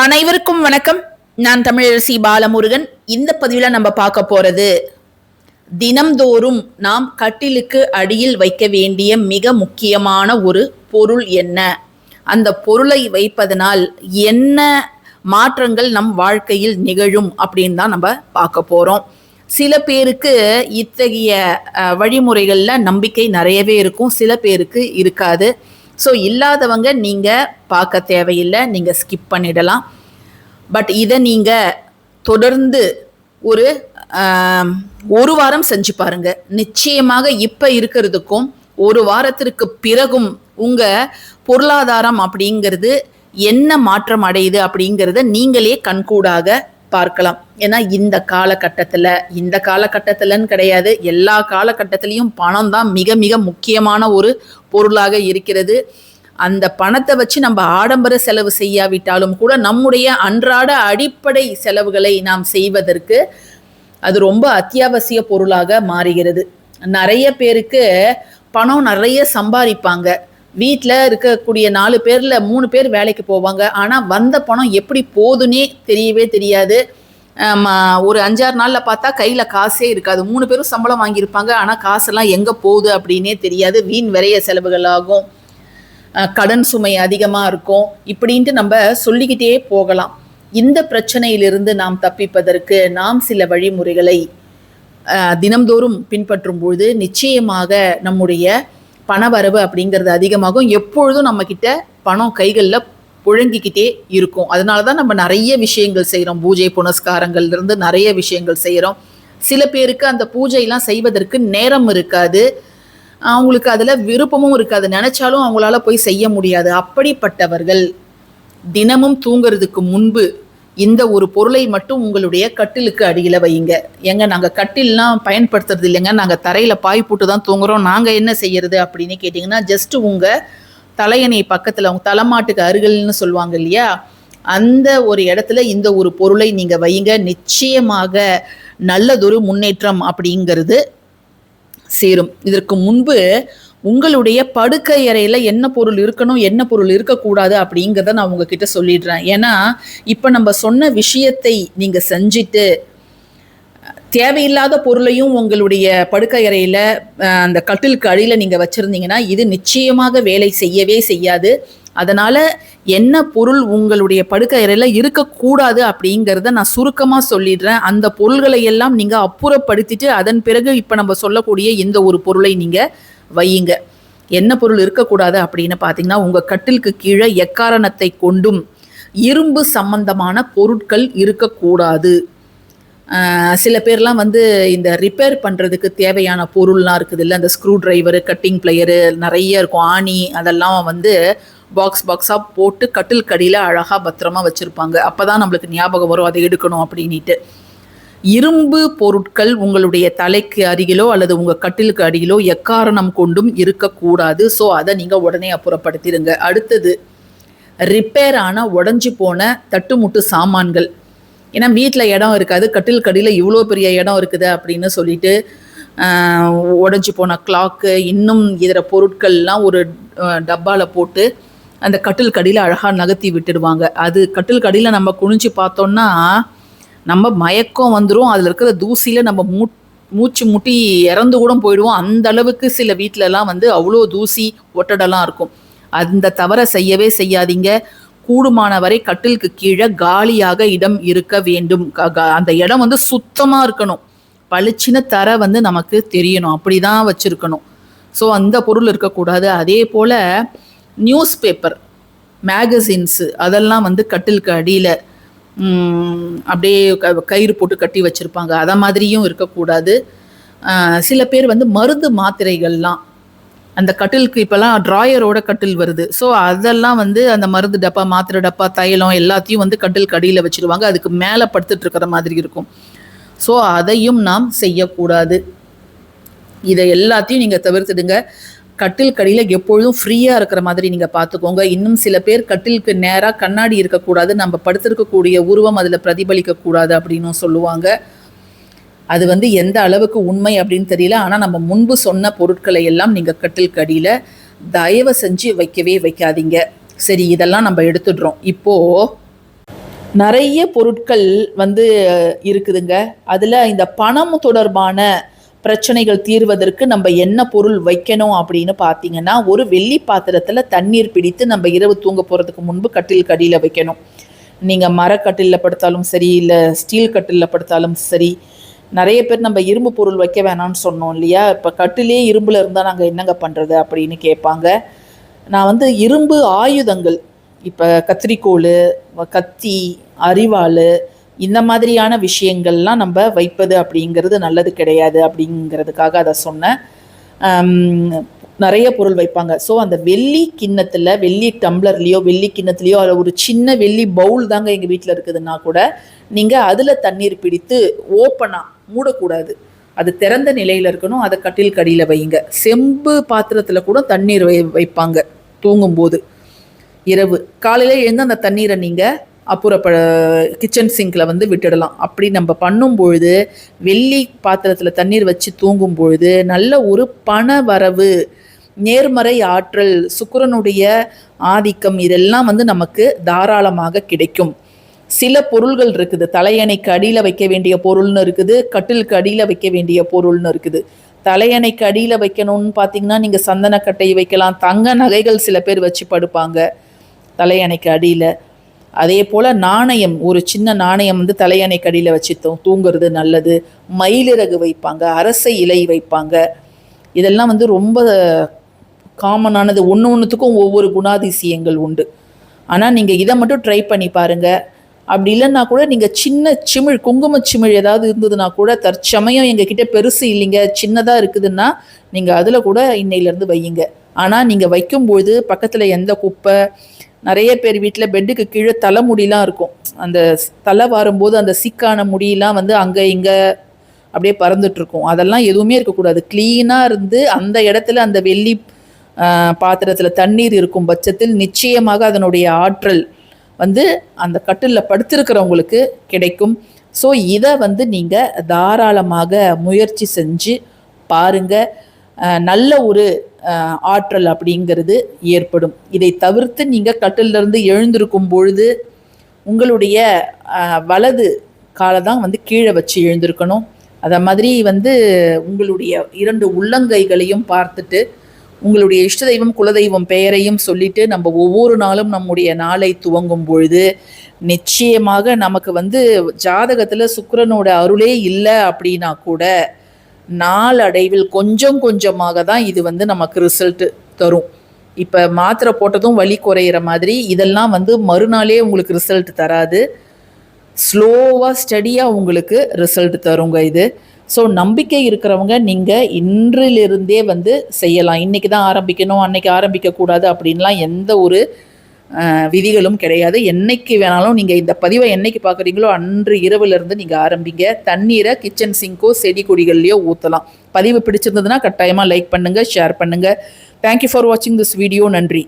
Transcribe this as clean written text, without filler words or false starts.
அனைவருக்கும் வணக்கம். நான் தமிழரசி பாலமுருகன். இந்த பதிவில் நம்ம பார்க்க போறது தினம்தோறும் நாம் கட்டிலுக்கு அடியில் வைக்க வேண்டிய மிக முக்கியமான ஒரு பொருள் என்ன, அந்த பொருளை வைப்பதனால் என்ன மாற்றங்கள் நம் வாழ்க்கையில் நிகழும் அப்படின்னு தான் நம்ம பார்க்க போறோம். சில பேருக்கு இத்தகைய வழிமுறைகளில் நம்பிக்கை நிறையவே இருக்கும், சில பேருக்கு இருக்காது. ஸோ இல்லாதவங்க நீங்கள் பார்க்க தேவையில்லை, நீங்கள் ஸ்கிப் பண்ணிடலாம். பட் இதை நீங்கள் தொடர்ந்து ஒரு வாரம் செஞ்சு பாருங்க. நிச்சயமாக இப்போ இருக்கிறதுக்கும் ஒரு வாரத்திற்கு பிறகும் உங்கள் பொருளாதாரம் அப்படிங்கிறது என்ன மாற்றம் அடையுது அப்படிங்கிறத நீங்களே கண்கூடாக பார்க்கலாம். ஏன்னா இந்த காலகட்டத்திலன்னு கிடையாது, எல்லா காலகட்டத்திலையும் பணம் தான் மிக மிக முக்கியமான ஒரு பொருளாக இருக்கிறது. அந்த பணத்தை வச்சு நம்ம ஆடம்பர செலவு செய்யாவிட்டாலும் கூட நம்முடைய அன்றாட அடிப்படை செலவுகளை நாம் செய்வதற்கு அது ரொம்ப அத்தியாவசிய பொருளாக மாறுகிறது. நிறைய பேருக்கு பணம் நிறைய சம்பாதிப்பாங்க, வீட்டில் இருக்கக்கூடிய 4 பேரில் 3 பேர் வேலைக்கு போவாங்க, ஆனால் வந்த பணம் எப்படி போகுதுன்னே தெரியவே தெரியாது. ஒரு 5-6 நாளில் பார்த்தா கையில் காசே இருக்காது. 3 பேரும் சம்பளம் வாங்கியிருப்பாங்க, ஆனால் காசெல்லாம் எங்கே போகுது அப்படின்னே தெரியாது. வீண் விரைய செலவுகள் ஆகும், கடன் சுமை அதிகமாக இருக்கும், இப்படின்ட்டு நம்ம சொல்லிக்கிட்டே போகலாம். இந்த பிரச்சனையிலிருந்து நாம் தப்பிப்பதற்கு நாம் சில வழிமுறைகளை தினம்தோறும் பின்பற்றும் பொழுது நிச்சயமாக நம்முடைய பணவரவு அப்படிங்கிறது அதிகமாகும். எப்பொழுதும் நம்மக்கிட்ட பணம் கைகளில் புழங்கிக்கிட்டே இருக்கும். அதனால தான் நம்ம நிறைய விஷயங்கள் செய்கிறோம், பூஜை புனஸ்காரங்கள்லேருந்து நிறைய விஷயங்கள் செய்கிறோம். சில பேருக்கு அந்த பூஜையெல்லாம் செய்வதற்கு நேரம் இருக்காது, அவங்களுக்கு அதில் விருப்பமும் இருக்காது, நினச்சாலும் அவங்களால போய் செய்ய முடியாது. அப்படிப்பட்டவர்கள் தினமும் தூங்கிறதுக்கு முன்பு இந்த ஒரு பொருளை மட்டும் உங்களுடைய கட்டிலுக்கு அடியில் வையுங்க. ஏங்க நாங்கள் கட்டில்லாம் பயன்படுத்துறது இல்லைங்க, நாங்கள் தரையில் பாய் போட்டு தான் தூங்குறோம், நாங்கள் என்ன செய்யறது அப்படின்னு கேட்டிங்கன்னா, ஜஸ்ட்டு உங்கள் தலையணை பக்கத்தில், அவங்க தலைமாட்டுக்கு அருகில்னு சொல்லுவாங்க இல்லையா, அந்த ஒரு இடத்துல இந்த ஒரு பொருளை நீங்கள் வையுங்க. நிச்சயமாக நல்லதொரு முன்னேற்றம் அப்படிங்கிறது சேரும். இதற்கு முன்பு உங்களுடைய படுக்கை அறையில் என்ன பொருள் இருக்கணும், என்ன பொருள் இருக்கக்கூடாது அப்படிங்கிறத நான் உங்ககிட்ட சொல்லிடுறேன். ஏன்னா இப்போ நம்ம சொன்ன விஷயத்தை நீங்கள் செஞ்சுட்டு தேவையில்லாத பொருளையும் உங்களுடைய படுக்கை அறையில் அந்த கட்டிலுக்கு அடியில் நீங்கள் வச்சுருந்தீங்கன்னா இது நிச்சயமாக வேலை செய்யவே செய்யாது. அதனால் என்ன பொருள் உங்களுடைய படுக்கை அறையில் இருக்கக்கூடாது அப்படிங்கிறத நான் சுருக்கமாக சொல்லிடுறேன். அந்த பொருள்களை எல்லாம் நீங்கள் அப்புறப்படுத்திட்டு அதன் பிறகு இப்போ நம்ம சொல்லக்கூடிய இந்த ஒரு பொருளை நீங்கள் வையுங்க. என்ன பொருள் இருக்கக்கூடாது அப்படின்னு பார்த்தீங்கன்னா, உங்கள் கட்டிலுக்கு கீழே எக்காரணத்தை கொண்டும் இரும்பு சம்பந்தமான பொருட்கள் இருக்கக்கூடாது. சில பேர்லாம் இந்த ரிப்பேர் பண்ணுறதுக்கு தேவையான பொருள்லாம் இருக்குது இல்லை, அந்த ஸ்க்ரூ டிரைவரு, கட்டிங் பிளேயரு நிறைய இருக்கும், ஆணி, அதெல்லாம் பாக்ஸாக போட்டு கட்டில் கடியில் அழகாக பத்திரமா வச்சுருப்பாங்க. அப்போ தான் நம்மளுக்கு ஞாபகம் வரும் அதை எடுக்கணும் அப்படின்ட்டு. இரும்பு பொருட்கள் உங்களுடைய தலைக்கு அருகிலோ அல்லது உங்கள் கட்டிலுக்கு அருகிலோ எக்காரணம் கொண்டும் இருக்கக்கூடாது. ஸோ அதை நீங்கள் உடனே அப்புறப்படுத்திடுங்க. அடுத்தது, ரிப்பேர் ஆன உடஞ்சி போன தட்டுமுட்டு சாமான்கள். ஏன்னா வீட்டில் இடம் இருக்காது, கட்டில் கடியில் இவ்வளோ பெரிய இடம் இருக்குது அப்படின்னு சொல்லிட்டு உடஞ்சி போன கிளாக்கு, இன்னும் இதர பொருட்கள்லாம் ஒரு டப்பாவில் போட்டு அந்த கட்டில் கடியில் அழகாக நகர்த்தி விட்டுடுவாங்க. அது கட்டில் கடியில் நம்ம குனிஞ்சு பார்த்தோன்னா நம்ம மயக்கம் வந்துடும், அதில் இருக்கிற தூசியில் நம்ம மூச்சு முட்டி இறந்து கூட போயிடுவோம். அந்த அளவுக்கு சில வீட்டிலலாம் அவ்வளோ தூசி ஒட்டடெல்லாம் இருக்கும். அந்த தவறை செய்யவே செய்யாதீங்க. கூடுமான வரை கட்டிலுக்கு கீழே காலியாக இடம் இருக்க வேண்டும். அந்த இடம் சுத்தமாக இருக்கணும், பளிச்சின தர நமக்கு தெரியணும், அப்படி தான் வச்சுருக்கணும். ஸோ அந்த பொருள் இருக்கக்கூடாது. அதே போல் நியூஸ் பேப்பர், மேகசின்ஸு அதெல்லாம் கட்டிலுக்கு அடியில் அப்படியே கயிறு போட்டு கட்டி வச்சுருப்பாங்க, அதை மாதிரியும் இருக்கக்கூடாது. சில பேர் மருந்து மாத்திரைகள்லாம் அந்த கட்டிலுக்கு இப்போல்லாம் ட்ராயரோட கட்டில் வருது. ஸோ அதெல்லாம் அந்த மருந்து டப்பா, மாத்திரை டப்பா, தைலம் எல்லாத்தையும் கட்டில் கடியில் வச்சுருவாங்க, அதுக்கு மேலே படுத்துட்டு இருக்கிற மாதிரி இருக்கும். ஸோ அதையும் நாம் செய்யக்கூடாது. இதை எல்லாத்தையும் நீங்கள் தவிர்த்துடுங்க. கட்டில் கடியில் எப்பொழுதும் ஃப்ரீயாக இருக்கிற மாதிரி நீங்கள் பார்த்துக்கோங்க. இன்னும் சில பேர் கட்டிலுக்கு நேராக கண்ணாடி இருக்கக்கூடாது, நம்ம படுத்திருக்கக்கூடிய உருவம் அதில் பிரதிபலிக்கக்கூடாது அப்படின்னும் சொல்லுவாங்க. அது எந்த அளவுக்கு உண்மை அப்படின்னு தெரியல. ஆனால் நம்ம முன்பு சொன்ன பொருட்களை எல்லாம் நீங்கள் கட்டிலுக்கு அடியில் தயவு செஞ்சு வைக்கவே வைக்காதீங்க. சரி, இதெல்லாம் நம்ம எடுத்துடுறோம். இப்போது நிறைய பொருட்கள் வந்து இருக்குதுங்க. அதில் இந்த பணம் தொடர்பான பிரச்சனைகள் தீர்வதற்கு நம்ம என்ன பொருள் வைக்கணும் அப்படின்னு பார்த்தீங்கன்னா, ஒரு வெள்ளி பாத்திரத்தில் தண்ணீர் பிடித்து நம்ம இரவு தூங்க போகிறதுக்கு முன்பு கட்டில் கடியில் வைக்கணும். நீங்கள் மரக்கட்டிலில் படுத்தாலும் சரி, இல்லை ஸ்டீல் கட்டிலில் படுத்தாலும் சரி. நிறைய பேர் நம்ம இரும்பு பொருள் வைக்க வேணாம்னு சொன்னோம் இல்லையா? இப்போ கட்டிலே இரும்பில் இருந்தால் நாங்கள் என்னங்க பண்ணுறது அப்படின்னு கேட்பாங்க. நான் வந்து இரும்பு ஆயுதங்கள், இப்போ கத்திரிக்கோல், கத்தி, அரிவாள், இந்த மாதிரியான விஷயங்கள்லாம் நம்ம வைப்பது அப்படிங்கிறது நல்லது கிடையாது அப்படிங்கிறதுக்காக அதை சொன்னேன். நிறைய பொருள் வைப்பாங்க. ஸோ அந்த வெள்ளி கிண்ணத்தில், வெள்ளி டம்ளர்லேயோ வெள்ளி கிண்ணத்துலேயோ அதில் ஒரு சின்ன வெள்ளி பவுல் தாங்க எங்கள் வீட்டில் இருக்குதுன்னா கூட நீங்கள் அதில் தண்ணீர் பிடித்து ஓப்பனாக மூடக்கூடாது. அது திறந்த நிலையில் இருக்கணும். அதை கட்டில் கடியில் வைங்க. செம்பு பாத்திரத்தில் கூட தண்ணீர் வைப்பாங்க தூங்கும்போது. இரவு காலையில் எழுந்து அந்த தண்ணீரை நீங்கள் அப்புறப்ப கிச்சன் சிங்கில் வந்து விட்டுடலாம். அப்படி நம்ம பண்ணும்பொழுது, வெள்ளி பாத்திரத்தில் தண்ணீர் வச்சு தூங்கும்பொழுது நல்ல ஒரு பண வரவு, நேர்மறை ஆற்றல், சுக்கிரனுடைய ஆதிக்கம் இதெல்லாம் வந்து நமக்கு தாராளமாக கிடைக்கும். சில பொருள்கள் இருக்குது. தலையணைக்கு அடியில் வைக்க வேண்டிய பொருள்னு இருக்குது, கட்டிலுக்கு அடியில் வைக்க வேண்டிய பொருள்னு இருக்குது. தலையணைக்கு அடியில் வைக்கணும்னு பார்த்தீங்கன்னா நீங்கள் சந்தனக்கட்டை வைக்கலாம். தங்க நகைகள் சில பேர் வச்சு படுப்பாங்க தலையணைக்கு அடியில். அதே போல் நாணயம், ஒரு சின்ன நாணயம் வந்து தலையணைக்கு அடியில் வச்சு தூங்குறது நல்லது. மயிலிறகு வைப்பாங்க, அரசை இலை வைப்பாங்க. இதெல்லாம் வந்து ரொம்ப காமனானது. ஒன்றுத்துக்கும் ஒவ்வொரு குணாதிசயங்கள் உண்டு. ஆனால் நீங்கள் இதை மட்டும் ட்ரை பண்ணி பாருங்கள். அப்படி இல்லைன்னா கூட நீங்கள் சின்ன சிமிழ், குங்கும சிமிழ் ஏதாவது இருந்ததுன்னா கூட, தற்சமயம் எங்ககிட்ட பெருசு இல்லைங்க, சின்னதாக இருக்குதுன்னா நீங்கள் அதில் கூட இன்னையிலேருந்து வையுங்க. ஆனால் நீங்கள் வைக்கும்போது பக்கத்தில் எந்த குப்பை, நிறைய பேர் வீட்டில் பெட்டுக்கு கீழே தலைமுடிலாம் இருக்கும். அந்த தலை வாரும்போது அந்த சிக்கான முடியெல்லாம் வந்து அங்கே இங்கே அப்படியே பறந்துட்டுருக்கும். அதெல்லாம் எதுவுமே இருக்கக்கூடாது. க்ளீனாக இருந்து அந்த இடத்துல அந்த வெள்ளி பாத்திரத்தில் தண்ணீர் இருக்கும் பட்சத்தில் நிச்சயமாக அதனுடைய ஆற்றல் வந்து அந்த கட்டிலில் படுத்திருக்கிறவங்களுக்கு கிடைக்கும். ஸோ இதை வந்து நீங்கள் தாராளமாக முயற்சி செஞ்சு பாருங்கள். நல்ல ஒரு ஆற்றல் அப்படிங்கிறது ஏற்படும். இதை தவிர்த்து நீங்கள் கட்டிலிருந்து எழுந்திருக்கும் பொழுது உங்களுடைய வலது காலை தான் வந்து கீழே வச்சு எழுந்திருக்கணும். அதை மாதிரி வந்து உங்களுடைய 2 உள்ளங்கைகளையும் பார்த்துட்டு உங்களுடைய இஷ்ட தெய்வம், குலதெய்வம் பெயரையும் சொல்லிட்டு நம்ம ஒவ்வொரு நாளும் நம்முடைய நாளை துவங்கும் பொழுது நிச்சயமாக நமக்கு வந்து ஜாதகத்தில் சுக்கிரனோட அருளே இல்லை அப்படின்னா கூட நாளடைவில் கொஞ்சம் கொஞ்சமாக தான் இது வந்து நமக்கு ரிசல்ட்டு தரும். இப்போ மாத்திரை போட்டதும் வலி குறையிற மாதிரி இதெல்லாம் வந்து மறுநாளே உங்களுக்கு ரிசல்ட் தராது. ஸ்லோவாக ஸ்டடியாக உங்களுக்கு ரிசல்ட் தருங்க இது. ஸோ நம்பிக்கை இருக்கிறவங்க நீங்கள் இன்றிலிருந்தே வந்து செய்யலாம். இன்றைக்கி தான் ஆரம்பிக்கணும், அன்னைக்கு ஆரம்பிக்கக்கூடாது அப்படின்லாம் எந்த ஒரு விதிகளும் கிடையாது. என்னைக்கு வேணாலும் நீங்கள் இந்த பதிவை என்னைக்கு பார்க்குறீங்களோ அன்று இரவுலேருந்து நீங்கள் ஆரம்பிங்க. தண்ணீரை கிச்சன் சிங்கோ செடி கொடிகள்லையோ ஊற்றலாம். பதிவு பிடிச்சிருந்ததுன்னா கட்டாயமாக லைக் பண்ணுங்கள், ஷேர் பண்ணுங்கள். தேங்க்யூ ஃபார் வாட்சிங் திஸ் வீடியோ. நன்றி.